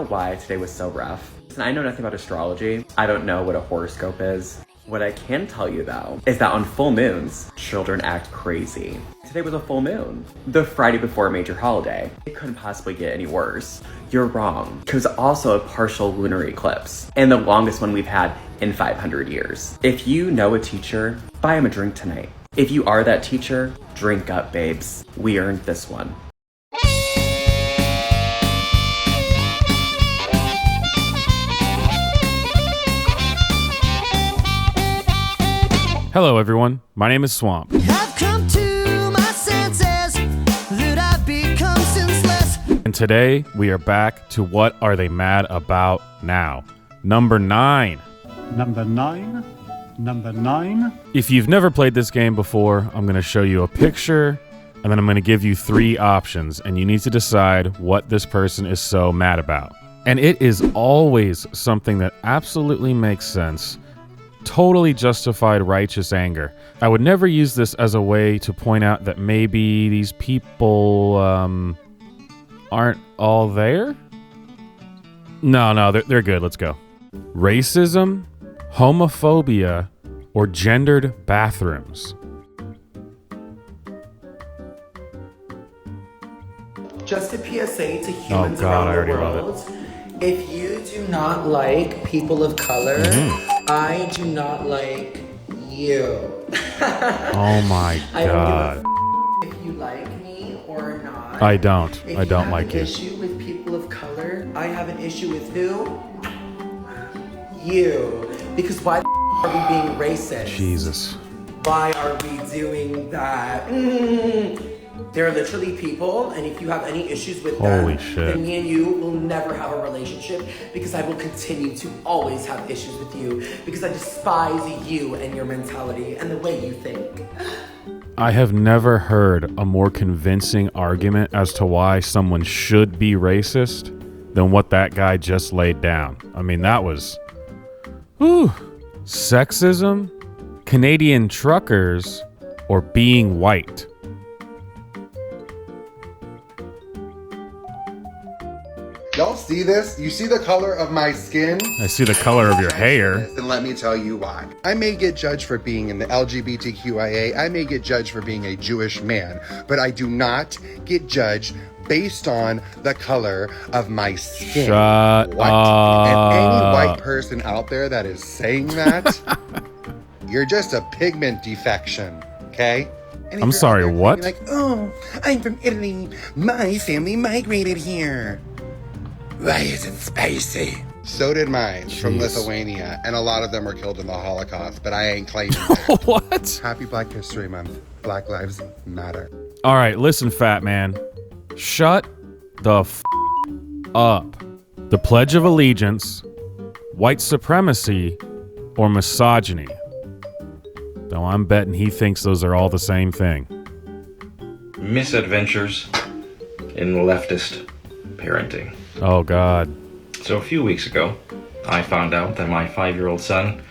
know why today was so rough. Listen, I know nothing about astrology. I don't know what a horoscope is. What I can tell you though, is that on full moons, children act crazy. Today was a full moon. The Friday before a major holiday. It couldn't possibly get any worse. You're wrong. It was also a partial lunar eclipse, and the longest one we've had in 500 years. If you know a teacher, buy him a drink tonight. If you are that teacher, drink up, babes. We earned this one. Hello, everyone. My name is Swamp. I've come to my senses that I've become senseless. And today we are back to What Are They Mad About Now? Number 9. Number nine. If you've never played this game before, I'm going to show you a picture and then I'm going to give you 3 options and you need to decide what this person is so mad about. And it is always something that absolutely makes sense. Totally justified righteous anger. I would never use this as a way to point out that maybe these people aren't all there. No, they're good. Let's go. Racism, homophobia, or gendered bathrooms. Just a PSA to humans Oh God, I around the already love world. If you do not like people of color, I do not like you. Oh my I God. don't give a if you like me or not. I don't. If I don't have like an you. issue with people of color, I have an issue with who? You. Because why the are we being racist? Jesus. Why are we doing that? There are literally people, and if you have any issues with Holy them, shit. then me and you will never have a relationship because I will continue to always have issues with you because I despise you and your mentality and the way you think. I have never heard a more convincing argument as to why someone should be racist than what that guy just laid down. I mean, that was... Whew. Sexism, Canadian truckers, or being white. Y'all see this? You see the color of my skin? I see the color of your hair. And let me tell you why. I may get judged for being in the LGBTQIA. I may get judged for being a Jewish man, but I do not get judged based on the color of my skin. Shut white. up. And any white person out there that is saying that, you're just a pigment defection, okay? And if I'm you're sorry, out there what? thinking like, oh, I'm from Italy. My family migrated here. Why is it spicy? So did mine from Jeez. Lithuania, and a lot of them were killed in the Holocaust, but I ain't claiming that. What? Happy Black History Month. Black Lives Matter. All right, listen, fat man. Shut the up. The Pledge of Allegiance, white supremacy, or misogyny. Though I'm betting he thinks those are all the same thing. Misadventures in leftist parenting. Oh, God. So a few weeks ago, I found out that my 5-year-old son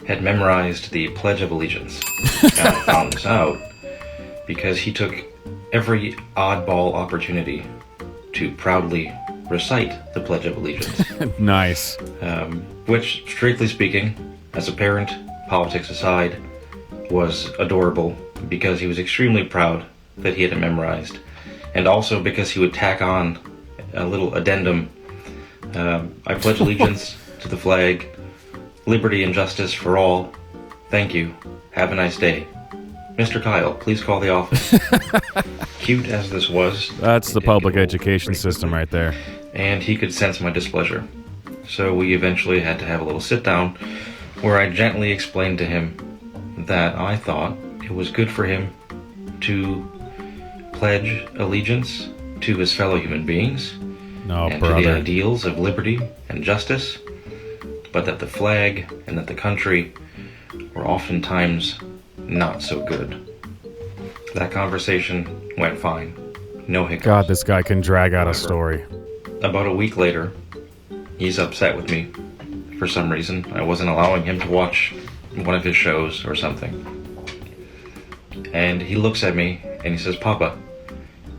had memorized the Pledge of Allegiance. And I found this out because he took every oddball opportunity to proudly recite the Pledge of Allegiance. Nice. Which, strictly speaking, as a parent, politics aside, was adorable because he was extremely proud that he had it memorized. And also because he would tack on a little addendum. I pledge allegiance to the flag, liberty and justice for all. Thank you. Have a nice day. Mr. Kyle, please call the office. Cute as this was, That's it the did public get old education pretty system quickly. right there. And he could sense my displeasure. So we eventually had to have a little sit down where I gently explained to him that I thought it was good for him to pledge allegiance to his fellow human beings No, and to the brother. ideals of liberty and justice, but that the flag and that the country were oftentimes not so good. That conversation went fine. No hiccups. God, this guy can drag out a However, story. About a week later, he's upset with me for some reason. I wasn't allowing him to watch one of his shows or something. And he looks at me and he says, "Papa,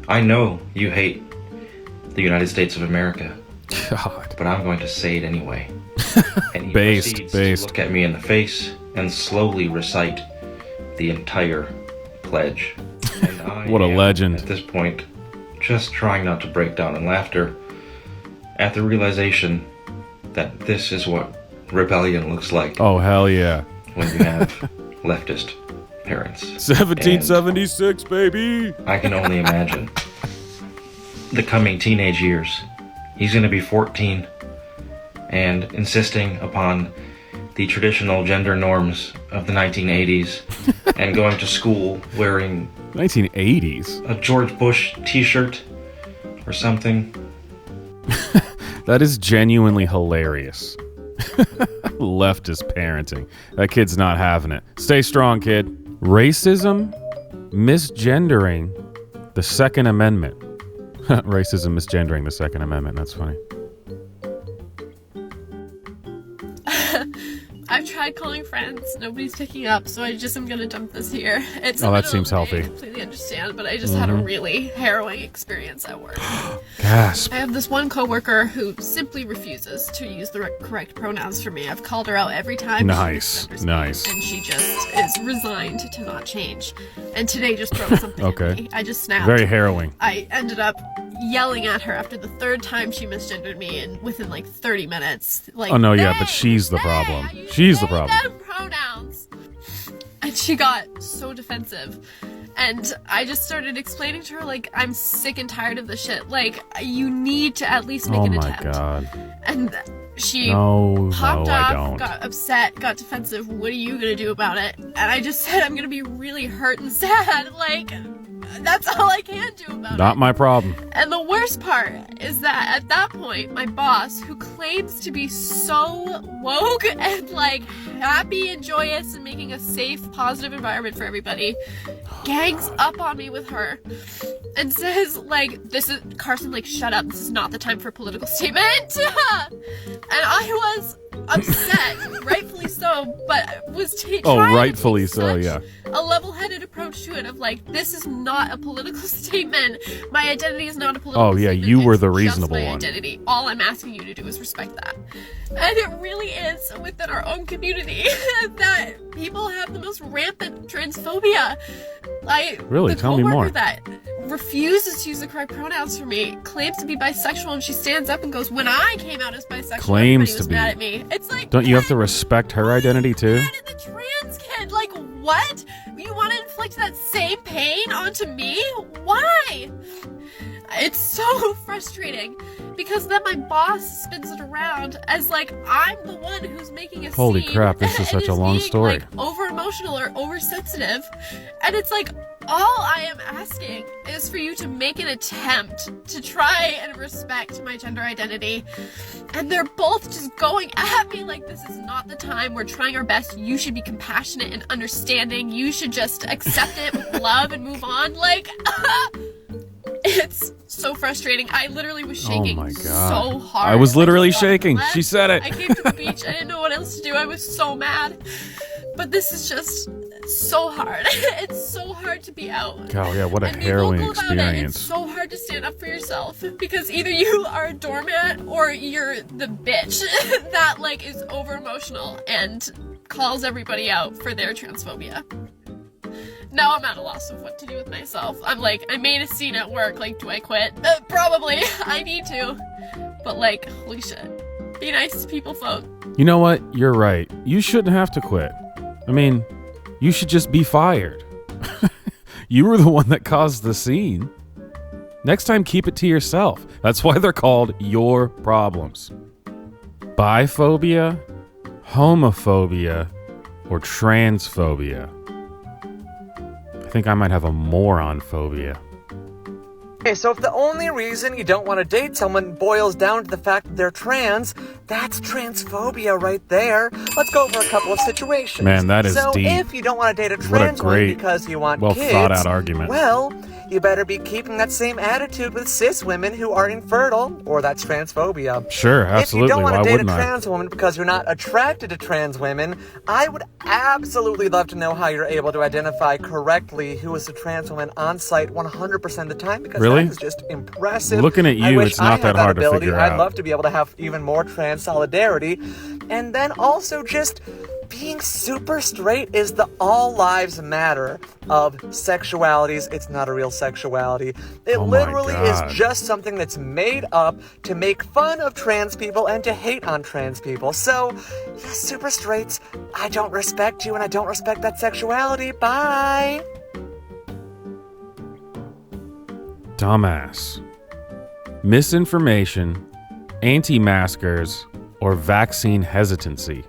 I know you hate the United States of America. God. but I'm going to say it anyway. And he Based. proceeds to look at me in the face and slowly recite the entire pledge. And I What a am, legend. at this point, just trying not to break down in laughter at the realization that this is what rebellion looks like Oh, hell yeah. when you have leftist parents. 1776, baby. I can only imagine the coming teenage years. He's going to be 14 and insisting upon the traditional gender norms of the 1980s and going to school wearing 1980s. a George Bush t-shirt or something. That is genuinely hilarious. Leftist parenting. That kid's not having it. Stay strong, kid. Racism, misgendering the Second Amendment. Racism, misgendering the Second Amendment. That's funny. I've tried calling friends. Nobody's picking up, so I just am gonna dump this here. It's Oh, that seems healthy. I completely understand, but I just had a really harrowing experience at work. Gasp. I have this one coworker who simply refuses to use the correct pronouns for me. I've called her out every time. Nice, she nice. And she just is resigned to not change. And today just broke something Okay. at me. I just snapped. Very harrowing. I ended up yelling at her after the third time she misgendered me, and within like 30 minutes. Like, Oh, no, yeah, "Hey, but she's the hey, problem. I use She's the they, problem. them pronouns. And she got so defensive. And I just started explaining to her, like, I'm sick and tired of this shit. Like, you need to at least make Oh an my attempt. god. And she No, popped no, off, I don't. got upset, got defensive. What are you gonna do about it? And I just said, I'm gonna be really hurt and sad. Like, that's all I can do about it. Not my problem. And the worst part is that at that point, my boss, who claims to be so woke and like happy and joyous and making a safe, positive environment for everybody, gangs up on me with her and says, like, this is Carson, like, shut up, this is not the time for a political statement. And I was upset, rightfully so, but was trying rightfully to take so, such yeah. a level-headed approach to it of like, this is not a political statement. My identity is not a political Oh, yeah, statement. you were It's the just reasonable my one. Identity. All I'm asking you to do is respect that. And it really is within our own community that people have the most rampant transphobia. Really? The Tell me more. coworker that refuses to use the correct pronouns for me, claims to be bisexual, and she stands up and goes, when I came out as bisexual, Claims everybody was to be. mad at me. It's like, Don't you have to respect her identity too? mad at the trans kid. Like, what? You want to inflict that same pain onto me? Why? It's so frustrating because then my boss spins it around as like I'm the one who's making a Holy scene crap, this is and such a long being, story. Like, over emotional or oversensitive, and it's like all I am asking is for you to make an attempt to try and respect my gender identity. And they're both just going at me like, this is not the time. We're trying our best. You should be compassionate and understanding. You should just accept it with love and move on. Like, it's so frustrating. I literally was shaking Oh my God. so hard. I was literally felt shaking. left. She said it. I came to the beach. I didn't know what else to do. I was so mad. But this is just so hard. It's so hard to be out. God, yeah, what a and be harrowing vocal about it. experience. It's so hard to stand up for yourself because either you are a doormat or you're the bitch that like is over emotional and calls everybody out for their transphobia. Now I'm at a loss of what to do with myself. I'm like, I made a scene at work. Like, do I quit? Probably. I need to. But like, holy shit. Be nice to people, folk. You know what? You're right. You shouldn't have to quit. I mean, you should just be fired. You were the one that caused the scene. Next time, keep it to yourself. That's why they're called your problems. Biphobia, homophobia, or transphobia. I think I might have a moron phobia. Okay, so if the only reason you don't want to date someone boils down to the fact that they're trans, that's transphobia right there. Let's go over a couple of situations. Man, that is so deep. if you don't want to date a What a trans one great, because you want well kids, thought out argument. well, you better be keeping that same attitude with cis women who are infertile, or that's transphobia. Sure, absolutely. If you don't want Why to date a wouldn't I? trans woman because you're not attracted to trans women, I would absolutely love to know how you're able to identify correctly who is a trans woman on site 100% of the time, because Really? that is just impressive. Looking at I you, wish it's I not had that hard to ability. figure I'd out. love to be able to have even more trans solidarity. And then also just being super straight is the all lives matter of sexualities. It's not a real sexuality. It Oh my literally is God. just something that's made up to make fun of trans people and to hate on trans people. So, yeah, super straights, I don't respect you and I don't respect that sexuality. Bye. Dumbass. Misinformation, anti-maskers, or vaccine hesitancy.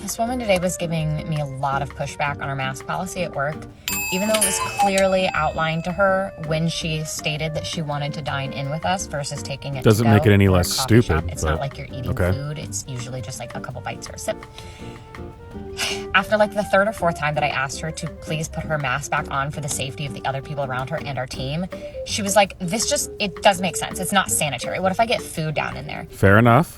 This woman today was giving me a lot of pushback on our mask policy at work, even though it was clearly outlined to her when she stated that she wanted to dine in with us versus taking it Doesn't to go make it any or a less coffee stupid, shop. It's but- not like you're eating okay. food. It's usually just like a couple bites or a sip. After like the third or fourth time that I asked her to please put her mask back on for the safety of the other people around her and our team, she was like, it does make sense. It's not sanitary. What if I get food down in there? Fair enough.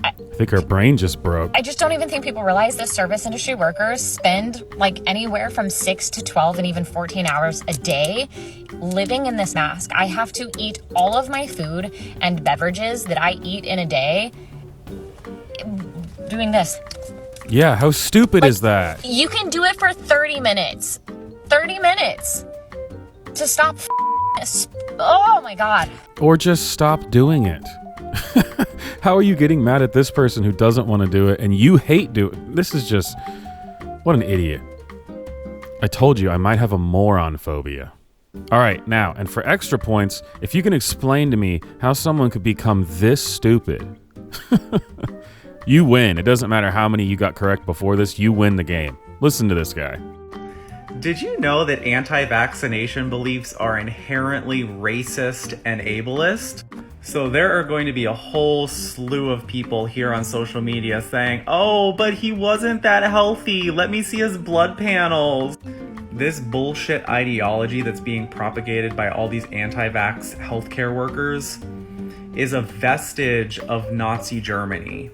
I think her brain just broke. I just don't even think people realize that service industry workers spend like anywhere from 6 to 12 and even 14 hours a day living in this mask. I have to eat all of my food and beverages that I eat in a day doing this. Yeah, how stupid is that? You can do it for 30 minutes. 30 minutes to stop this. Oh my God. Or just stop doing it. How are you getting mad at this person who doesn't want to do it and you hate doing it? This is just, what an idiot. I told you I might have a moron phobia. All right, now, and for extra points, if you can explain to me how someone could become this stupid, you win. It doesn't matter how many you got correct before this, you win the game. Listen to this guy. Did you know that anti-vaccination beliefs are inherently racist and ableist? So there are going to be a whole slew of people here on social media saying, oh, but he wasn't that healthy. Let me see his blood panels. This bullshit ideology that's being propagated by all these anti-vax healthcare workers is a vestige of Nazi Germany.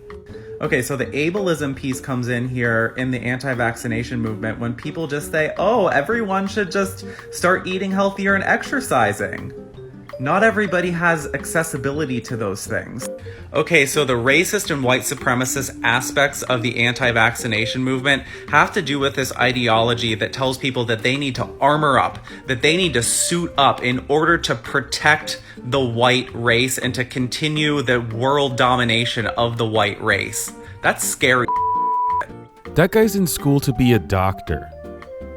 Okay, so the ableism piece comes in here in the anti-vaccination movement when people just say, oh, everyone should just start eating healthier and exercising. Not everybody has accessibility to those things. Okay, so the racist and white supremacist aspects of the anti-vaccination movement have to do with this ideology that tells people that they need to armor up, that they need to suit up in order to protect the white race and to continue the world domination of the white race. That's scary. That guy's in school to be a doctor.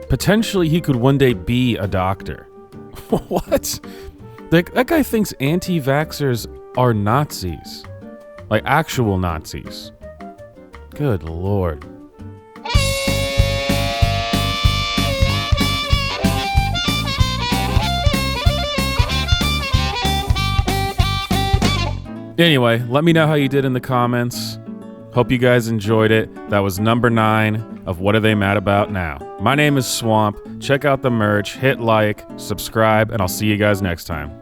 Potentially he could one day be a doctor. What? That guy thinks anti-vaxxers are Nazis. Like actual Nazis. Good Lord. Anyway, let me know how you did in the comments. Hope you guys enjoyed it. That was number 9 of What Are They Mad About Now? My name is Swamp. Check out the merch, hit like, subscribe, and I'll see you guys next time.